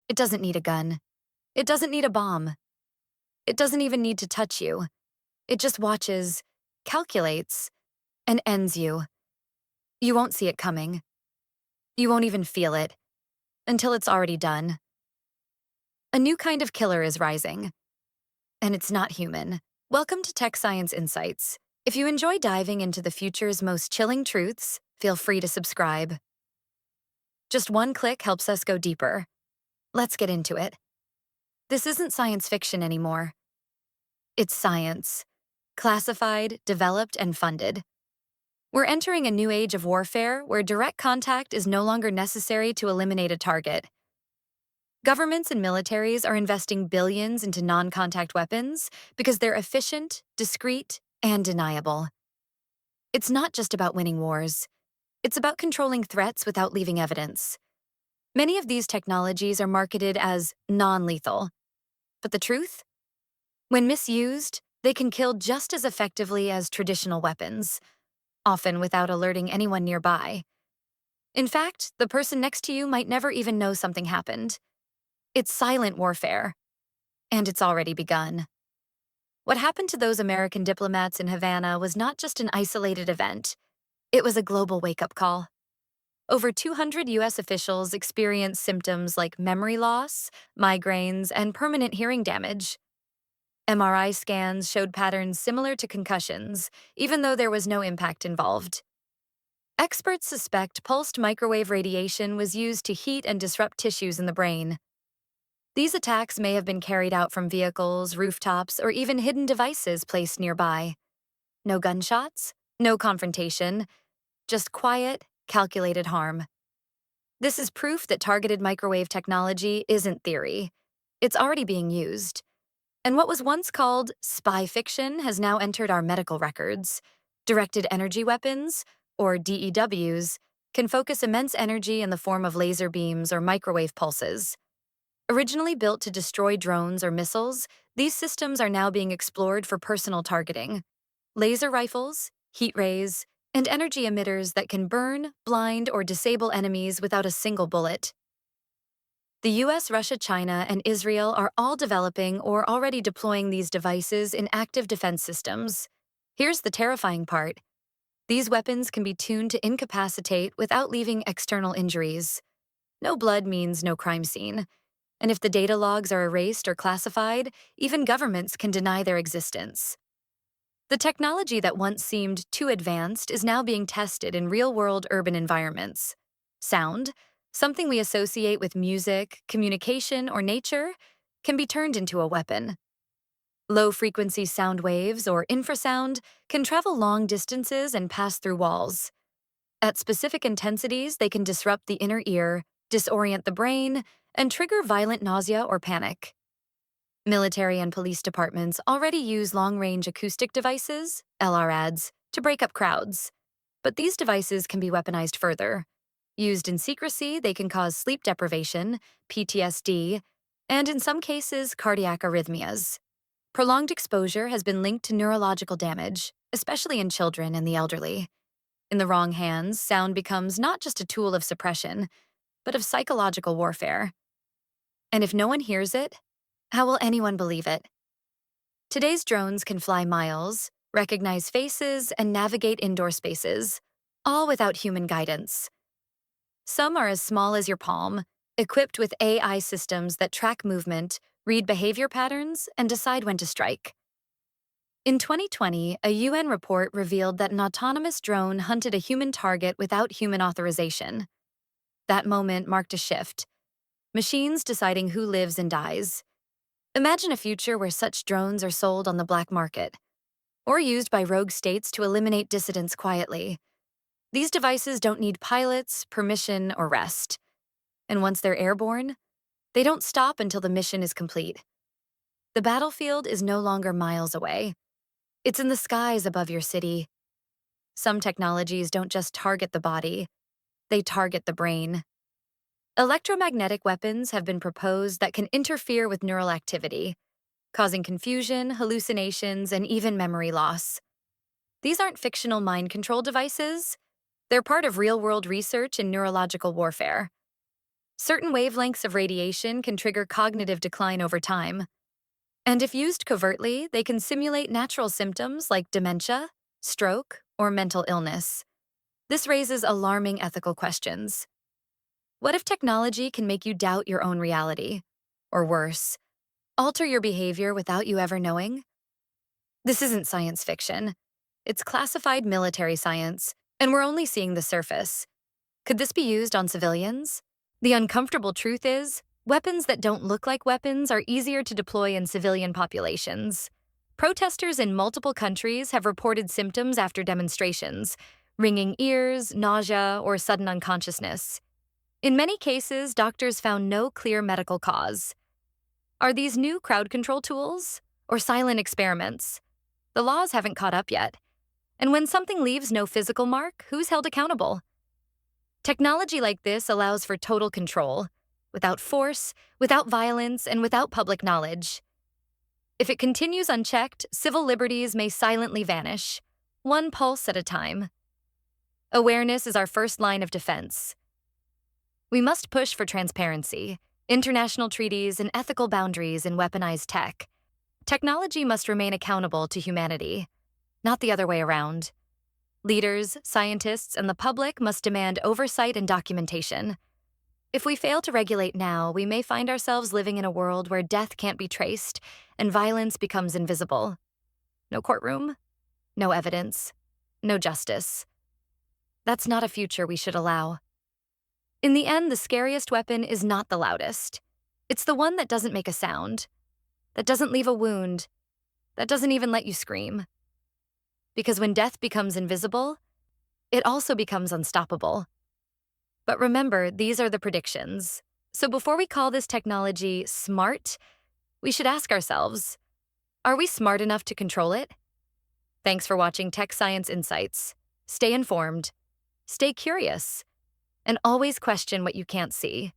It doesn't need a gun. It doesn't need a bomb. It doesn't even need to touch you. It just watches, calculates, and ends you. You won't see it coming. You won't even feel it until it's already done. A new kind of killer is rising, and it's not human. Welcome to Tech Science Insights. If you enjoy diving into the future's most chilling truths, feel free to subscribe. Just one click helps us go deeper. Let's get into it. This isn't science fiction anymore. It's science. Classified, developed, and funded. We're entering a new age of warfare where direct contact is no longer necessary to eliminate a target. Governments and militaries are investing billions into non-contact weapons because they're efficient, discreet, and deniable. It's not just about winning wars. It's about controlling threats without leaving evidence. Many of these technologies are marketed as non-lethal. But the truth? When misused, they can kill just as effectively as traditional weapons, often without alerting anyone nearby. In fact, the person next to you might never even know something happened. It's silent warfare, and it's already begun. What happened to those American diplomats in Havana was not just an isolated event. It was a global wake-up call. Over 200 U.S. officials experienced symptoms like memory loss, migraines, and permanent hearing damage. MRI scans showed patterns similar to concussions, even though there was no impact involved. Experts suspect pulsed microwave radiation was used to heat and disrupt tissues in the brain. These attacks may have been carried out from vehicles, rooftops, or even hidden devices placed nearby. No gunshots, no confrontation, just quiet, calculated harm. This is proof that targeted microwave technology isn't theory. It's already being used. And what was once called spy fiction has now entered our medical records. Directed energy weapons, or DEWs, can focus immense energy in the form of laser beams or microwave pulses. Originally built to destroy drones or missiles, these systems are now being explored for personal targeting. Laser rifles, heat rays, and energy emitters that can burn, blind, or disable enemies without a single bullet. The US, Russia, China, and Israel are all developing or already deploying these devices in active defense systems. Here's the terrifying part. These weapons can be tuned to incapacitate without leaving external injuries. No blood means no crime scene. And if the data logs are erased or classified, even governments can deny their existence. The technology that once seemed too advanced is now being tested in real-world urban environments. Sound, something we associate with music, communication, or nature, can be turned into a weapon. Low-frequency sound waves, or infrasound, can travel long distances and pass through walls. At specific intensities, they can disrupt the inner ear, disorient the brain, and trigger violent nausea or panic. Military and police departments already use long-range acoustic devices, LRADs, to break up crowds. But these devices can be weaponized further. Used in secrecy, they can cause sleep deprivation, PTSD, and in some cases, cardiac arrhythmias. Prolonged exposure has been linked to neurological damage, especially in children and the elderly. In the wrong hands, sound becomes not just a tool of suppression, but of psychological warfare. And if no one hears it, how will anyone believe it? Today's drones can fly miles, recognize faces, and navigate indoor spaces, all without human guidance. Some are as small as your palm, equipped with AI systems that track movement, read behavior patterns, and decide when to strike. In 2020, a UN report revealed that an autonomous drone hunted a human target without human authorization. That moment marked a shift. Machines deciding who lives and dies. Imagine a future where such drones are sold on the black market, or used by rogue states to eliminate dissidents quietly. These devices don't need pilots, permission, or rest. And once they're airborne, they don't stop until the mission is complete. The battlefield is no longer miles away. It's in the skies above your city. Some technologies don't just target the body, they target the brain. Electromagnetic weapons have been proposed that can interfere with neural activity, causing confusion, hallucinations, and even memory loss. These aren't fictional mind control devices. They're part of real-world research in neurological warfare. Certain wavelengths of radiation can trigger cognitive decline over time. And if used covertly, they can simulate natural symptoms like dementia, stroke, or mental illness. This raises alarming ethical questions. What if technology can make you doubt your own reality? Or worse, alter your behavior without you ever knowing? This isn't science fiction. It's classified military science, and we're only seeing the surface. Could this be used on civilians? The uncomfortable truth is, weapons that don't look like weapons are easier to deploy in civilian populations. Protesters in multiple countries have reported symptoms after demonstrations: ringing ears, nausea, or sudden unconsciousness. In many cases, doctors found no clear medical cause. Are these new crowd control tools or silent experiments? The laws haven't caught up yet. And when something leaves no physical mark, who's held accountable? Technology like this allows for total control, without force, without violence, and without public knowledge. If it continues unchecked, civil liberties may silently vanish, one pulse at a time. Awareness is our first line of defense. We must push for transparency, international treaties, and ethical boundaries in weaponized tech. Technology must remain accountable to humanity, not the other way around. Leaders, scientists, and the public must demand oversight and documentation. If we fail to regulate now, we may find ourselves living in a world where death can't be traced and violence becomes invisible. No courtroom, no evidence, no justice. That's not a future we should allow. In the end, the scariest weapon is not the loudest. It's the one that doesn't make a sound, that doesn't leave a wound, that doesn't even let you scream. Because when death becomes invisible, it also becomes unstoppable. But remember, these are the predictions. So before we call this technology smart, we should ask ourselves, are we smart enough to control it? Thanks for watching Tech Science Insights. Stay informed, stay curious, and always question what you can't see.